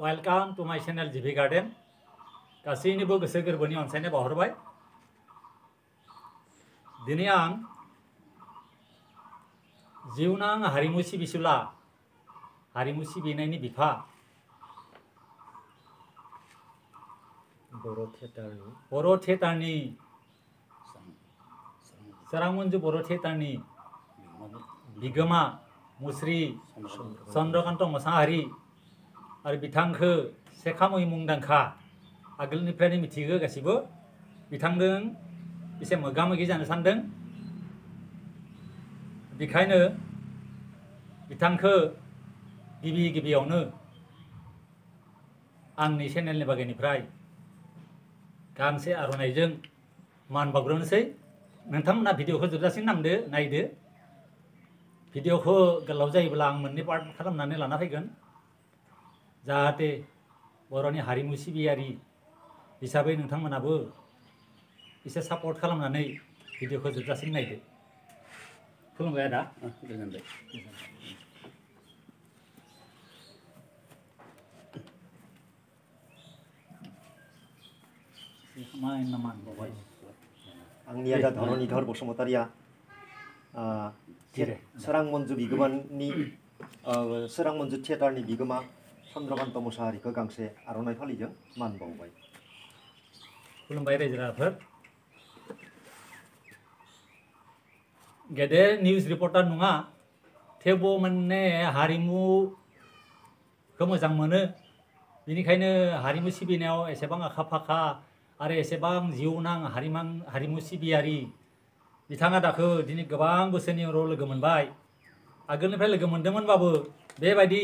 Welcome to my channel GB Garden. Kasihnibo goso gorboni अनसायनाय बावहरबाय. दिनै आं जिउनां हारिमु सिबिसुला हारिमु सिबिनायनि बिफा बर' थियेटारनि सोरां मन्जु बर' थियेटारनि बिगोमा मुस्रि चन्द्रकान्त मोसाहारि आरो बिथांखौ सेखामै मुंदांखा आगोलनिफ्रायनो मिथिगौ गासिबो बिथांजों एसे मोगा मोगि जानो सानदों बेखायनो बिथांखौ गिबियावनो आंनि चेनेलनि बागैनिफ्राय गांसे आर'नाइजों मान बावग्रोनोसै नोंथांमोना भिडिअखौ जोबजासिम नायदो भिडिअखौ गोलाव जायोब्ला आं मोननै पार्ट खालामनानै लाना फैगोन जाहाथे बर'नि हारिमु सिबियारि हिसाबै नोंथांमोनाबो एसे सापर्ट खालामनानै भिडिअखौ जोबजासिम नायदो खुलुमबाय आदा गोजोनबाय आंनि आदा धरनिधर बसुमतारिया सोरां मन्जु बिगोमानि सोरां मन्जु थियेटारनि बिगोमा चन्द्रकान्त मोसाहारिखौ गांसे आर'नाइ फालिजों मान बावबाय खुलुमबाय रायजो राजाफोर गेदेर निउज रिपर्टार नङा थेवबो माने हारिमुखौ मोजां मोनो बेनिखायनो हारिमु सिबिनायाव एसेबां आखा फाखा आरो एसेबां जिउनां हारिमु सिबियारि बिथाङा दाखौ दिनै गोबां बोसोरनि उनाव लोगो मोनबाय आगोलनिफ्राय लोगो मोनदोंमोनबाबो बेबायदि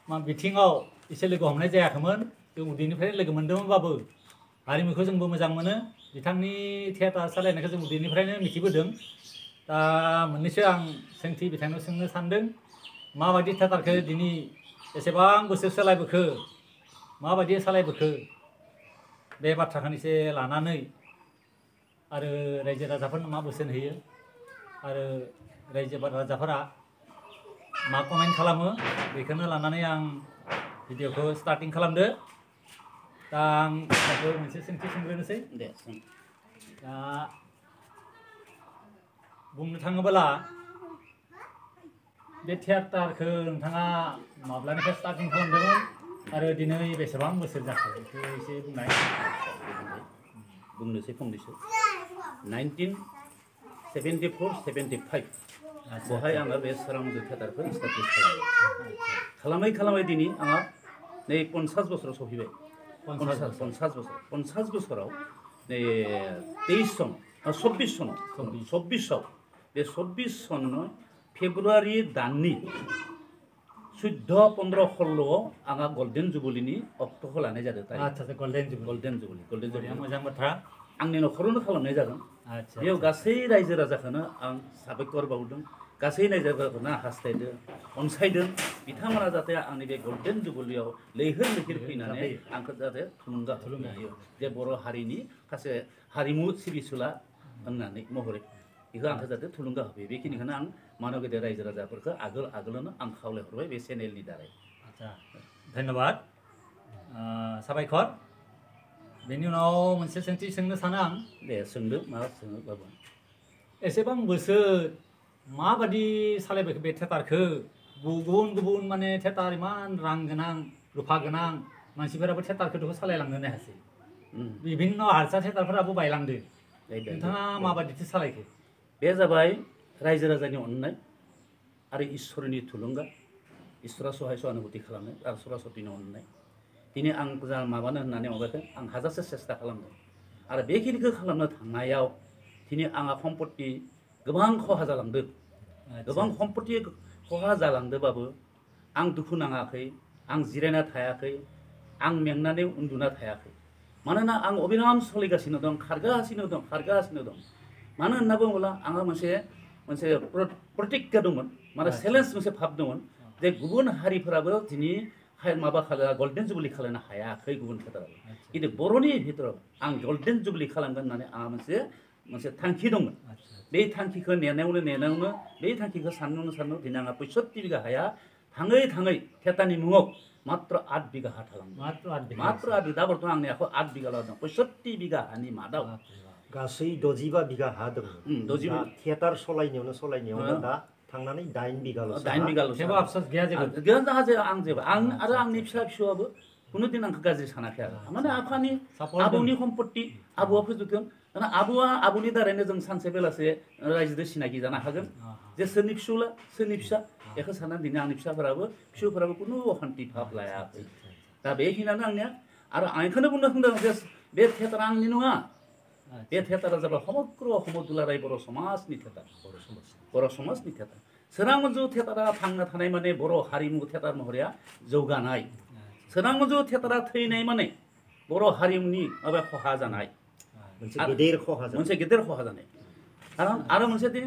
बिथिङाव एसे लोगो हमनाय जायाखैमोन जों उन्दैनिफ्रायनो लोगो मोनदोंमोनबाबो हारिमुखौ जोंबो मोजां मोनो बिथांनि थियेटार सालायनायखौ जों उन्दैनिफ्रायनो मिथिबोदों दा मोननैसो आं सोंथि बिथांनाव सोंनो सानदों माबायदि थियेटारखौ दिनै एसेबां बोसोर सोलायबोखो माबायदि सालायबोखो बे बाथ्राखौ एसे लानानै आरो रायजो राजाफोरनो मा बोसोन होयो आरो रायजो राजाफोरा मा कमेन्ट खालामो बेखौनो लानानै आं भिडिअखौ स्टार्टिं खालामदो दा आं मोनसे सोंथि सोंग्रोनोसै दे दा बुंनो थाङोब्ला बे थियेटारखौ नोंथाङा माब्लानिफ्राय स्टार्टिं खालामदोंमोन आरो दिनै बेसेबां बोसोर जाखो बेखौ एसे बुंनोसै फंनैसो 1974-75 बहाय आङो बे सोरां मन्जु थियेटारखौ इस्टाब्लिस खालामै दिनै आंहा नै 50 बोसोराव सफैबाय 50 बोसोराव नै 24 सनाव बे 24 सन फेब्रुवारि दाननि 14, 15, 16 आंहा गल्डेन जुबलिनि अक्ट'खौ लानाय जादों गल्डेन जुबलि मोजां बाथ्रा आंनि न'खरावनो खालामनाय जागोन बेयाव गासै रायजो राजाखौनो आं साबायखर बावदों गासै रायजो राजाखौनो हास्थायदों अनसायदों बिथांमोना जाहाथे आंनि बे गल्डेन जुबलियाव लैहोर फैनानै आंखौ जाहाथे थुलुंगा होनो हायो जे बर' हारिनि सासे हारिमु सिबिसुला होननानै महरै बेखौ आंखौ जाहाथे थुलुंगा होफैयो बेखिनिखौनो आं मानव गेदेर रायजो राजाफोरखौ आगोलावनो आं खावलायहरबाय बे चेनेलनि दारै धन्यबाद साबायखर बेनि उनाव मोनसे सोंथि सोंनो सानो आं दे सोंदो मा सोङो बाबु एसेबां बोसोर माबादि सालायबाय बे थियेटारखौ गुबुन माने थियेटार इमान रां गोनां रुफा गोनां मानसिफोराबो थियेटारखौ सालायलांनो हायासै बिभिन्न हारसा थियेटारफोराबो बायलांदो नोंथाङा माबादिथो सालायखो बे जाबाय रायजो राजानि अननाय आरो इसोरनि थुलुंगा इसोरा सहाय सहानुभूति खालामनाय आरो सरासतिनि अननाय दिनै आं माबानो होननानै माबाखौ आं हाजासे सेस्था खालामदों आरो बेखिनिखौ खालामनो थांनायाव दिनै आंहा सम्पति गोबां खहा जालांदों गोबां सम्पति खहा जालांदोंबाबो आं दुखु नाङाखै आं जिरायना थायाखै आं मेंनानै उन्दुना थायाखै मानोना आं अबिराम सोलिगासिनो दं खारगासिनो दं मानो होनना बुङोब्ला आंहा मोनसे प्रतिज्ञा दंमोन माने चेलेन्ज मोनसे भाब दंमोन जे गुबुन हारिफोराबो दिनै माबा गल्डेन जुबलि खालामनो हायाखै गुबुन थियेटाराव खिन्थु बर'नि भितराव आं गल्डेन जुबलि खालामगोन होननानै आंहा मोनसे थांखि दंमोन बे थांखिखौ नेनायावनो बे थांखिखौ साननो दिनै आंहा 65 बिघा हाया थाङै थाङै थेतानि मुङाव मात्र 8 बिघा हा थालांदों मात्र 8 बिघा मात्र 8 बिघा दा बर्थमान आंनि आखायाव 8 बिघाल' दं 65 बिघा हानि मादाव गासै 65 बिघा हा दङ 65 थिएटार सलायनायावनो दा थांनानै 8 बिघाल' 8 बिघाल' जेबो आफसोस गैया जेबो गैया आं जेबो आरो आंनि फिसा फिसौआबो कुनु दिन आंखौ गाज्रि सानाखै आरो माने आफानि आबौनि सम्पत्ति आबौआ फोजोबगोन दाना आबौआ आबौनि दारैनो जों सानसे बेलासे रायजोजों सिनाखि जानो हागोन जे सोरनि फिसौला सोरनि फिसा बेखौ साननानै दिनै आंनि फिसौफोराबो कुनु अखान्थि भाब लायाखै दा बेखिनियानो आंनिया आरो आं बेखौनो बुंनो होनदों जे बे थिएटारा आंनि नङा बे थिएटारा जाबाय समग्र अসমत दुलाराय बर' समाजनि थिएटार बर' समाजनि थिएटार सोरां मन्जु थिएटारा थांना थानाय माने बर' हारिमु थिएटार महरिया जौगानाय सोरां मन्जु थिएटारा थैनाय माने बर' हारिमुनि माबा खहा जानाय मोनसे गेदेर खहा जानाय आरो मोनसे दिन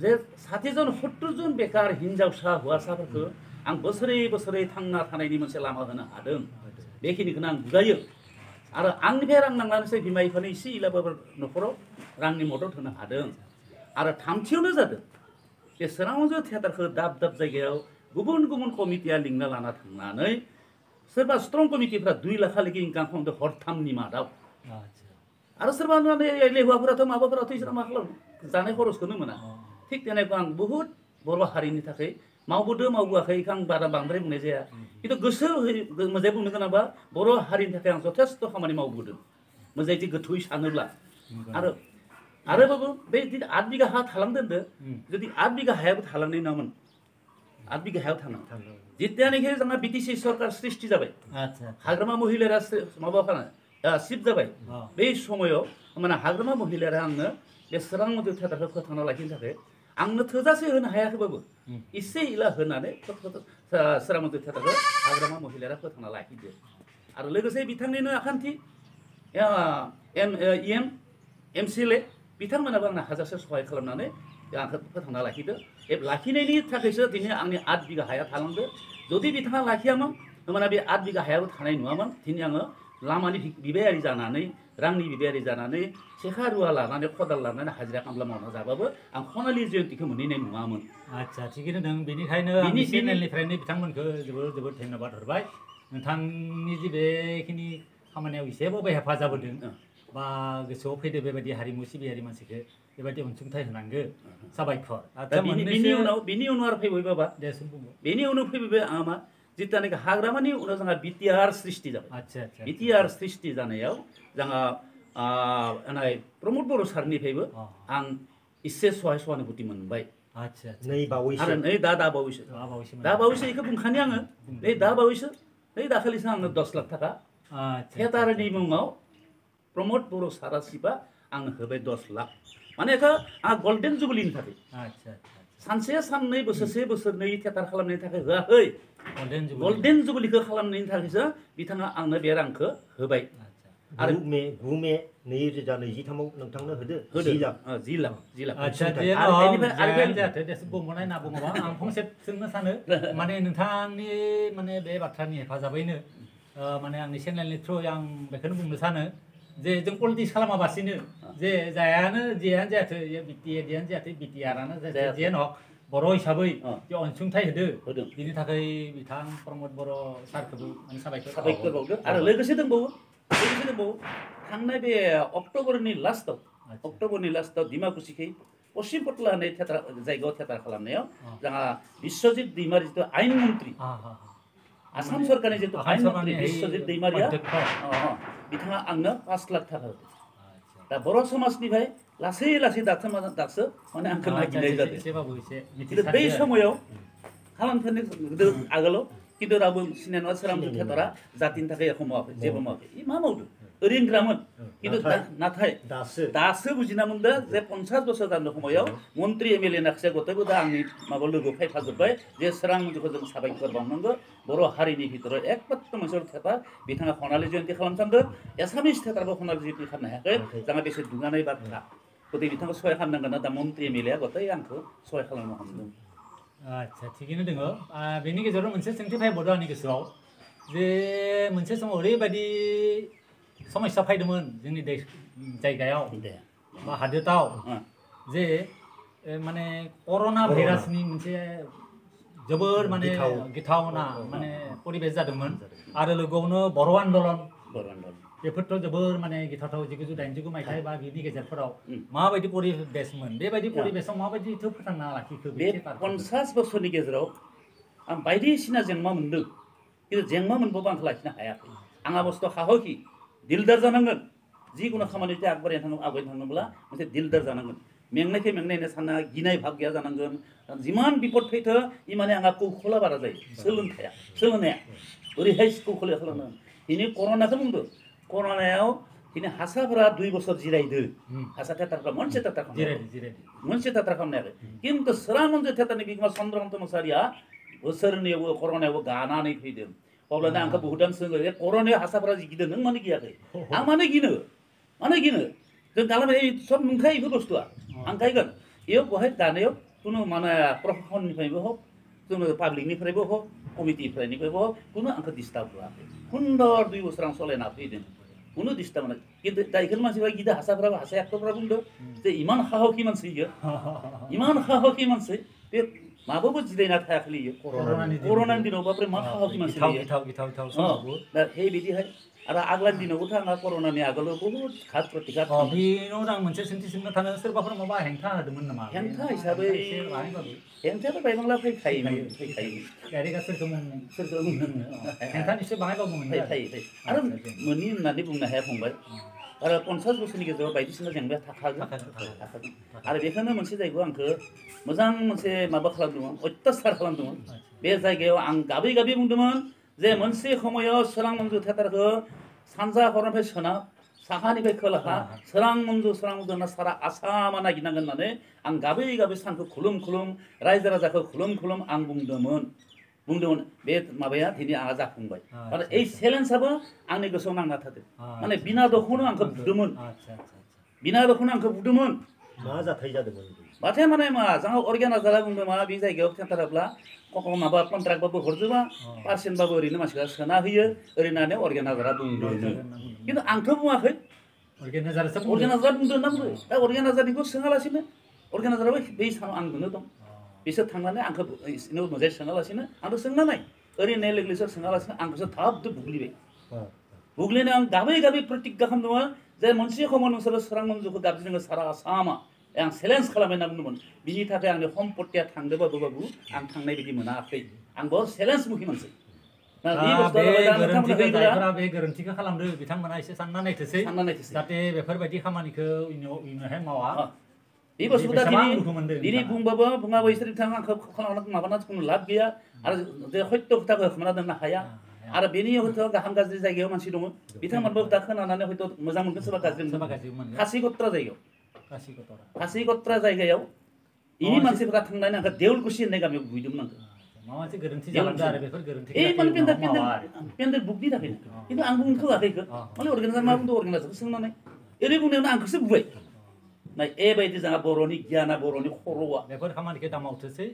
जे 60 जन 70 जन बेकार हिनजावसा हौवासाफोरखौ आं बोसोरै थांना थानायनि मोनसे लामा होनो हादों बेखिनिखौनो आं बुजायो आरो आंनिफ्राय रां नांनानैसो बिमा बिफानि एसे इलाबाबो न'खराव रांनि मदद होनो हादों आरो थामथियावनो जादों बे सोरां मन्जु थिएटारखौ दाब दाब जायगायाव गुबुन गुबुन कमिटिया लिंना लाना थांनानै सोरबा स्ट्रं कमिटिफ्रा 2 लाखालागि इनकाम खालामदों हरथामनि मादाव आरो सोरबा हौवाफोराथ' माबाफोराथ' इसोर मा खालामो जानाय खरसखौनो मोना थिग তেনেকুৱা आं बुहुत बर' हारिनि थाखाय मावबोआखै आं बांद्राय बुंनाय जाया खिन्थु गोसो मोजाङै बुंनो गोनांबा बर' हारिनि थाखाय आं जथेस्थ' खामानि मावबोदों मोजाङै गोथौयै सानोब्ला आरोबाबो बे 8 बिघा हा थालांदों जुदि 8 बिघा हायाबो थालांनाय नङामोन 8 बिघा हायाव थाङो जितियानोखि जोंहा बिटिसि सरकार सृष्टि जाबाय हाग्रामा महिलारा माबा सिफ जाबाय बे समायाव माने हाग्रामा महिलारा आंनो बे सोरां मन्जु थिएटारखौ फोथांना लाखिनो थाखाय आंनो थोजासे होनो हायाखैबाबो एसे इला होनानै सोरां मन्जु थिएटारखौ हाग्रामा महिलारा फोथांना लाखिदो आरो लोगोसे बिथांनिनो आखान्थि एमसिएलए बिथांमोनाबो आंनो हाजारसे सहाय खालामनानै आंखौ फोथांना लाखिदो लाखिनायनि थाखायसो दिनै आंनि 8 बिघा हाया थालांदो जुदि बिथाङा लाखियामोन होमबाना बे 8 बिघा हायाबो थानाय नङामोन दिनै आङो लामानि बिबायारि जानानै रांनि बिबायारि जानानै सेखा रुवा लानानै खदाल लानानै हाजिरा खामला मावना जाबाबो आं खनालि जयन्तिखौ मोनहैनाय नङामोन आच्छा थिगैनो दं बेनिखायनो आंनि चेनेलनिफ्रायनो बिथांमोनखौ जोबोद धन्यबाद हरबाय नोंथांनि जे बेखिनि खामानियाव एसेबाबो हेफाजाब होदों बा गोसोआव फैदो बेबायदि हारिमु सिबियारि मानसिखौ बेबायदि अनसुंथाइ होनांगौ साबायखर बिनि उनाव आरो फैबाय बाबा बेनि उनाव फैबाय आंहा मा जितानोखि हाग्रामानि उनाव जोंहा बिटिआर सृष्टि जाबाय बिटिआर सृष्टि जानायाव जोंहा प्रमद बर' सारनिफ्रायबो आं एसे सहाय सहानुभूति मोनबाय आरो नै दा बावैसो बेखौ बुंखानि आङो नै दा बावैसो नै दाखालिसो आंनो 10 लाख थाखा थिएटारनि मुङाव प्रमद बर' सारा सिबा आंनो होबाय 10 लाख माने बेखौ आं गल्डेन जुबलिनि थाखाय सानसे साननै बोसोरसे बोसोरनै थिएटार खालामनायनि थाखाय होआखै गल्डेन जुबलिखौ खालामनायनि थाखायसो बिथाङा आंनो बे रांखौ होबाय आरो 9 मे 2023 नोंथांनो होदो 10 लाख आच्छा बुंबावनाय ना बुङाबा आं फंसे सोंनो सानो माने नोंथांनि माने बे बाथ्रानि हेफाजाबैनो माने आंनि चेनेलनि थ्रुयै आं बेखौनो बुंनो सानो जे जों पलिटिक्स खालामाबासिनो जे जियानो जायाथों बिटिआरानो जायाथों बिटिआरानो जियानो हक बर' हिसाबै जे अनसुंथाइ होदो बिनि थाखाय बिथां प्रमद बर' सारखौबो माने साबायखर बावदो आरो लोगोसे दंबावो थांनाय बे अक्ट'बरनि लास्टआव डिमाकुसिखै पश्चिम पटला होननाय थिएटार जायगायाव थिएटार खालामनायाव जोंहा बिश्वजित दैमारि जितु आइन मन्त्रि आसाम सरकारनि जितु आइन मन्त्रि बिश्वजित दैमारिया बिथाङा आंनो 5 लाख थाखा होदो दा बर' समाजनिफ्राय लासै दासो माने आंखौ नागिरनाय जादों बै समायाव खालामफेरनो आगोलाव खिन्थु रावबो सिनाय नङा सोरां मन्जु थिएटारा जातिनि थाखाय एख मावाखै जेबो मावाखै मा मावदों ओरैनोग्रामोन खिन्थु नाथाय दासो बुजिना मोनदों जे 50 बोसोर जानो समायाव मन्त्रि एमएलए नाखसे गथायबो दा आंनि माबा लोगोआव फैफाजोब्बाय जे सोरां मन्जुखौ जों साबायखर बावनांगौ बर' हारिनि भितराव एकमात्र मोनसे थिएटार बिथाङा खनालि जयन्ति खालामसान्दों एसामिस थिएटारबो खनालि जयन्ति खालामनो हायाखै जोंहा बेसे दुगानाय बाथ्रा गथै बिथांखौ सहाय खालामनांगोन दा मन्त्रि एमएलए गथाय आंखौ सहाय खालामनो हमदों आच्छा थिगैनो दङ बेनि गेजेराव मोनसे सोंथि फैबावदों आंनि गोसोआव जे मोनसे समाव ओरैबायदि समस्या फैदोंमोन जोंनि जायगायाव बा हादोराव जे माने कर'ना भाइरासनि मोनसे जोबोर माने गिथावना माने परिबेस जादोंमोन आरो लोगोआवनो बर' आन्दलन बेफोरथ' जोबोर माने गिथावथाव 1989 मायथाइ बा बिनि गेजेरफोराव माबायदि परिबेसमोन बेबायदि परिबेसाव माबायदिथो फोथांना लाखिखो बे 50 बोसोरनि गेजेराव आं बायदिसिना जेंना मोनदों खिन्थु जेंना मोनबाबो आंखौ लाखिनो हायाखै आंहा बुस्थु हाहखि दिलदार जानांगोन जिखुनु खामानिखौ आवगायनो थाङोब्ला मोनसे दिलदार जानांगोन मेंनायखौ मेंनायनो सानना गिनाय भाब गैया जानांगोन जिमान बिपद फैथो इमाने आंहा कौशला बारा जायो सोलोंनाया ओरैहाय कौशल खालामनो दिनै कर'नाखौ बुंदो कर'नायाव दिनै हासाफोरा 2 बोसोर जिरायदो हासा थियेटारफ्रा मोनसे थियेटार खालामनायाखै खिन्थु सोरां मन्जु थियेटारनि बिगोमा चन्द्रकान्त मोसाहारिया बोसोरनैयावबो कर'नायावबो गानानै फैदों अब्लानो आंखौ बहुदानो सोङो जे कर'नायाव हासाफोरा गिदों नों मानो गियाखै आं मानो गिनो जों खालामनाय सब नंखाय बेफोर बुस्थुआ आं गायगोन बेयाव बहाय दानायाव कुनु माने प्रशासननिफ्रायबो हक जोङो पाब्लिकनिफ्रायबो हक कमिटिनिफ्रायबो हक कुनु आंखौ डिस्टार्ब होआखै सुन्दर 2 बोसोर आं सलायना फैदों कुनु डिस्टार्ब मोनाखै खिन्थु दा बेखौनो मानसिफ्रा गिदो हासा एक्टरफ्रा बुंदों जे इमान साहसि मानसि इमान साहसि मानसि बे माबाबो जिरायना थायाखै इयो कर'नानि दिनाव बाब्रे मा साहसि मानसि दा बेबायदिहाय आरो आगलानि दिनावबोथ' आंहा कर'नानि आगोलाव बहुद घात प्रतिघात बेनाव आं मोनसे सोंथि सोंनो थाङो सोरबाफोर माबा हेंथा होदोंमोन नामा हेंथा हिसाबै हेंथायाथ' बायबांला फैखायोमोन डाइरेक्टआ सोरखौ हेंथा निश्चय बाहायबाबो मोनो आरो मोननि होननानै बुंनो हाया फंबाय आरो 50 बोसोरनि गेजेराव बायदिसिना जेंनाया थाखागोन आरो बेखौनो मोनसे जायगायाव आंखौ मोजां मोनसे माबा खालामदोंमोन अत्याचार खालामदोंमोन बे जायगायाव आं गाबै बुंदोंमोन जे मोनसे समायाव सोरां मन्जु थियेटारखौ सानजा हरनिफ्राय सोनाब साहानिफ्राय खोलाहा सोरां मन्जु होनना सारा आसामा नागिरनांगोन होननानै आं गाबै सानखौ खुलुम रायजो राजाखौ खुलुम आं बुंदोंमोन बे माबाया दिनै आंहा जाफुंबाय माने এই চ্যালেঞ্जआबो आंनि गोसोआव नांना थादों माने बिना दखौनो आंखौ बुदोंमोन मा जाथाय जादोंमोन माथे माने मा जोंहा अर्गेनाइजारा बुंदों मा बे जायगायाव थियेटारब्ला माबा कन्ट्राक्टबाबो हरजोबा पार्सेन्टबाबो ओरैनो मानसिफ्रा सोना होयो ओरैनो अर्गेनाइजारा बुंदों खिन्थु आंथ' बुङाखै अर्गेनाइजारा बुंदों होनना बुंदों दा अर्गेनाइजारनिखौ सोङालासिनो अर्गेनाइजाराबो बै सानाव आंजोंनो दं बिसोर थांनानै आंखौ मोजाङै सोङालासिनो आंथ' सोंना नाय ओरैनो लेगलिसोर सोङालासिनो आंखौसो थाबदो बुग्लिनाय आं गाबै प्रतिज्ञा खालामदोंमोन जे मोनसे समाव नोंसोरो सोरां मन्जुखौ गाबज्रिनो सारा आसामा आं चेलेन्ज खालामबाय होनना बुंदोंमोन बिनि थाखाय आंनि सम्पत्तिया थांदोंबाबो आं थांनाय बायदि मोनाखै आं बहुत चेलेन्ज मुखि मानसि बे गोरोन्थिखौ खालामदों बिथांमोना एसे सानना नायथोसै जाहाथे बेफोरबायदि खामानिखौ उनावहाय मावा बे बुस्थुखौ दिनै बुङाबो इसोर बिथाङा आंखौ माबाना खुनु लाब गैया आरो जे सत्य खोथाखौ खोमाना दोननो हाया आरो बेनि हयथ' गाहाम गाज्रि जायगायाव मानसि दङ बिथांमोनबो दा खोनानानै हयथ' मोजां मोनगोन सोरबा गाज्रि मोनगोन खासिकत्रा जायगायाव इनि मानसिफोरा थांनानै आंखौ देउलकुसि होननाय गामियाव बुहैदोंमोन पेन्डेल बुकनि थाखाय खिन्थु आं बुंनो होआखै माने अर्गेनाइजार मा बुंदों अर्गेनाइजारखौ सोंनानै ओरै बुंनायावनो आंखौसो बुबाय एबायदि जोंहा बर'नि गियाना बर'नि खर'आ बेफोर खामानिखौ दा मावथोसै